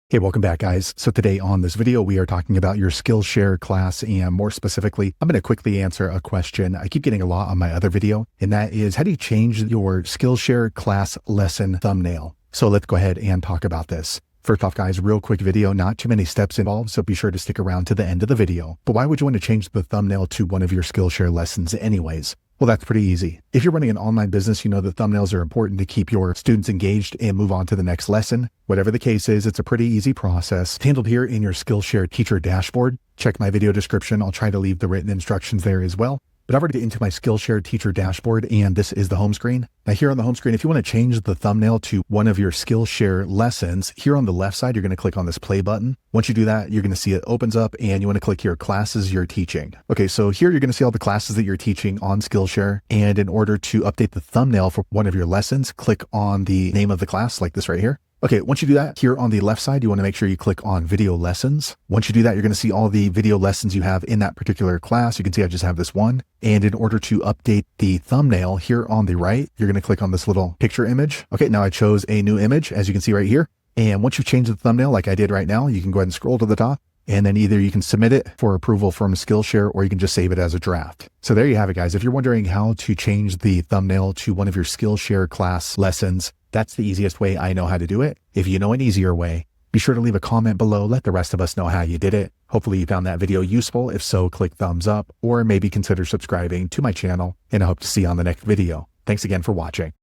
Hey, welcome back, guys. So today on this video, we are talking about your Skillshare class, and more specifically, I'm going to quickly answer a question I keep getting a lot on my other video, and that is, how do you change your Skillshare class lesson thumbnail? So let's go ahead and talk about this. First off, guys, real quick video, not too many steps involved, so be sure to stick around to the end of the video. But why would you want to change the thumbnail to one of your Skillshare lessons anyways? Well, that's pretty easy. If you're running an online business, you know that thumbnails are important to keep your students engaged and move on to the next lesson. Whatever the case is, it's a pretty easy process. It's handled here in your Skillshare teacher dashboard. Check my video description. I'll try to leave the written instructions there as well. But I've already get into my Skillshare teacher dashboard, and this is the home screen. Now here on the home screen, if you want to change the thumbnail to one of your Skillshare lessons, here on the left side, you're going to click on this play button. Once you do that, you're going to see it opens up, and you want to click here, classes you're teaching. Okay, so here you're going to see all the classes that you're teaching on Skillshare. And in order to update the thumbnail for one of your lessons, click on the name of the class like this right here. Okay, once you do that, here on the left side, you want to make sure you click on video lessons. Once you do that, you're going to see all the video lessons you have in that particular class. You can see I just have this one. And in order to update the thumbnail here on the right, you're going to click on this little picture image. Okay, now I chose a new image, as you can see right here. And once you've changed the thumbnail like I did right now, you can go ahead and scroll to the top. And then either you can submit it for approval from Skillshare, or you can just save it as a draft. So there you have it, guys. If you're wondering how to change the thumbnail to one of your Skillshare class lessons, that's the easiest way I know how to do it. If you know an easier way, be sure to leave a comment below. Let the rest of us know how you did it. Hopefully you found that video useful. If so, click thumbs up, or maybe consider subscribing to my channel, and I hope to see you on the next video. Thanks again for watching.